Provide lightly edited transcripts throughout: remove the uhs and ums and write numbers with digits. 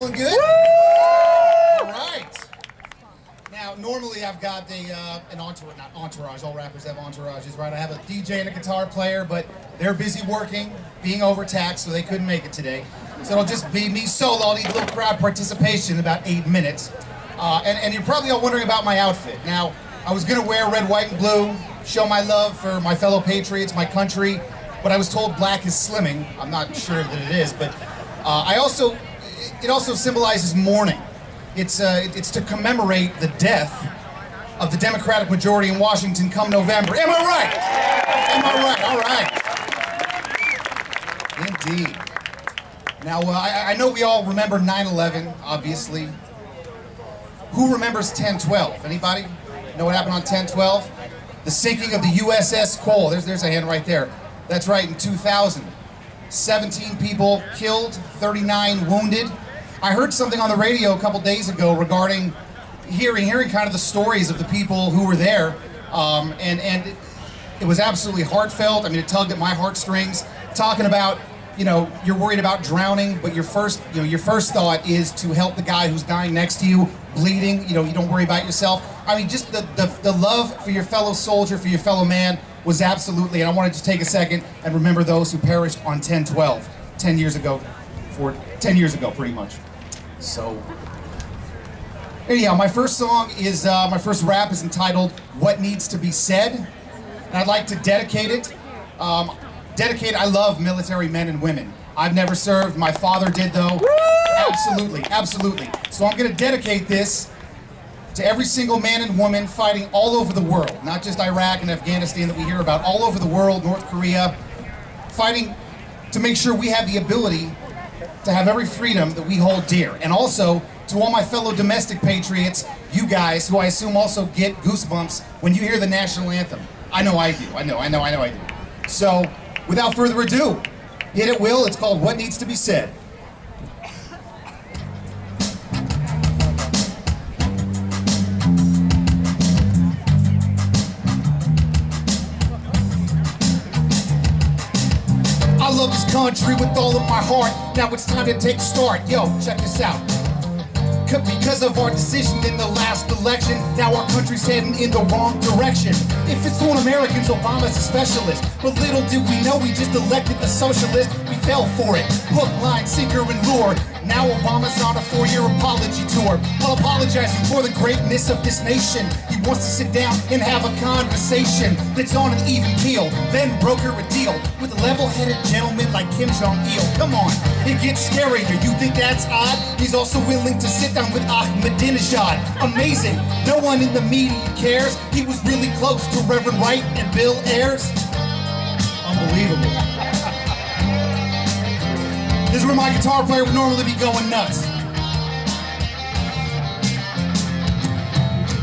Feeling good? All right. Now, normally I've got an entourage, not entourage, all rappers have entourages, right? I have a DJ and a guitar player, but they're busy working, being overtaxed, so they couldn't make it today. So it'll just be me solo. I'll need a little crowd participation in about 8 minutes. And you're probably all wondering about my outfit. Now, I was gonna wear red, white, and blue, show my love for my fellow patriots, my country, but I was told black is slimming. I'm not sure that it is, but it also symbolizes mourning. It's to commemorate the death of the Democratic majority in Washington come November. Am I right? Am I right? All right. Indeed. Now, I know we all remember 9/11, obviously. Who remembers 10/12? Anybody know what happened on 10/12? The sinking of the USS Cole. There's a hand right there. That's right, in 2000. 17 people killed, 39 wounded. I heard something on the radio a couple days ago regarding hearing kind of the stories of the people who were there, and it was absolutely heartfelt. I mean, it tugged at my heartstrings, talking about, you know, you're worried about drowning, but your first thought is to help the guy who's dying next to you, bleeding. You know, you don't worry about yourself. I mean, just the love for your fellow soldier, for your fellow man was absolutely, and I wanted to take a second and remember those who perished on 10/12, 10 years ago, pretty much. So, anyhow, my first song is, my first rap is entitled, What Needs to Be Said, and I'd like to dedicate it. I love military men and women. I've never served, my father did though. Absolutely, absolutely. So I'm gonna dedicate this to every single man and woman fighting all over the world, not just Iraq and Afghanistan that we hear about, all over the world, North Korea, fighting to make sure we have the ability to have every freedom that we hold dear. And also, to all my fellow domestic patriots, you guys, who I assume also get goosebumps when you hear the national anthem. I know I do, I know I do. So, without further ado, hit it, Will. It's called What Needs to Be Said. I love this country with all of my heart. Now it's time to take a start. Yo, check this out. Because of our decision in the last election, now our country's heading in the wrong direction. If it's for Americans, Obama's a specialist. But little did we know we just elected a socialist. We fell for it. Hook, line, sinker, and lure. Now Obama's on a 4-year apology tour. While apologizing for the greatness of this nation, he wants to sit down and have a conversation that's on an even keel. Then broker a deal with a level-headed gentleman like Kim Jong-il. Come on, it gets scarier. You think that's odd? He's also willing to sit down with Ahmadinejad. Amazing. No one in the media cares. He was really close to Reverend Wright and Bill Ayers. Unbelievable. This is where my guitar player would normally be going nuts.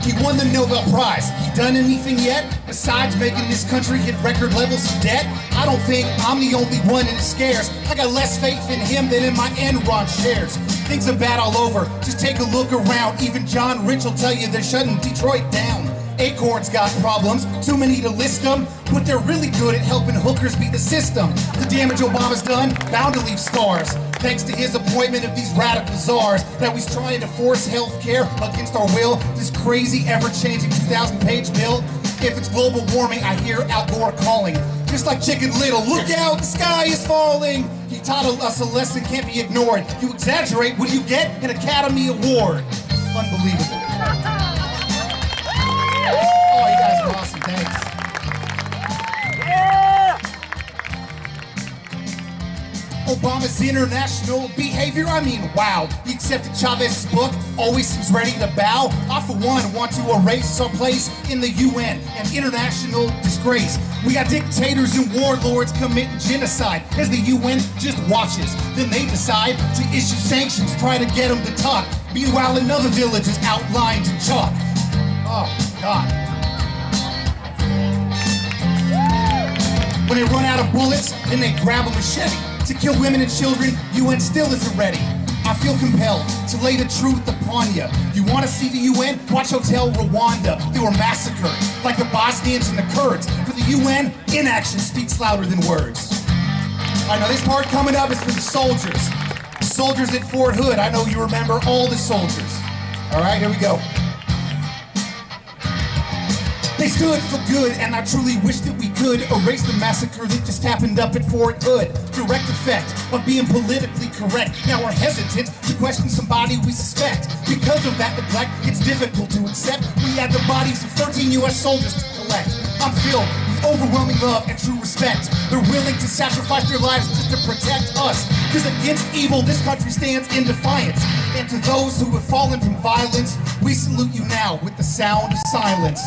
He won the Nobel Prize. He done anything yet besides making this country hit record levels of debt? I don't think I'm the only one and it scares. I got less faith in him than in my Enron shares. Things are bad all over. Just take a look around. Even John Rich will tell you they're shutting Detroit down. Acorn's got problems, too many to list them, but they're really good at helping hookers beat the system. The damage Obama's done, bound to leave scars, thanks to his appointment of these radical czars. Now he's trying to force health care against our will, this crazy, ever-changing 2,000-page bill. If it's global warming, I hear Al Gore calling. Just like Chicken Little, look out, the sky is falling. He taught us a lesson can't be ignored. You exaggerate, what do you get? An Academy Award. Unbelievable. Oh, you guys are awesome, thanks. Yeah! Obama's international behavior, I mean, wow. He accepted Chavez's book, always seems ready to bow. I, for one, want to erase our place in the UN, an international disgrace. We got dictators and warlords committing genocide as the UN just watches. Then they decide to issue sanctions, try to get them to talk. Meanwhile, another village is outlined in chalk. Oh, God. When they run out of bullets, then they grab a machete. To kill women and children, UN still isn't ready. I feel compelled to lay the truth upon you. You want to see the UN? Watch Hotel Rwanda. They were massacred, like the Bosnians and the Kurds. For the UN, inaction speaks louder than words. I know this part coming up is for the soldiers. soldiers at Fort Hood, I know you remember all the soldiers. All right, here we go. They stood for good, and I truly wish that we could erase the massacre that just happened up at Fort Hood. Direct effect of being politically correct. Now we're hesitant to question somebody we suspect. Because of that neglect, it's difficult to accept. We had the bodies of 13 U.S. soldiers to collect. I'm filled with overwhelming love and true respect. They're willing to sacrifice their lives just to protect us. Because against evil, this country stands in defiance. And to those who have fallen from violence, we salute you now with the sound of silence.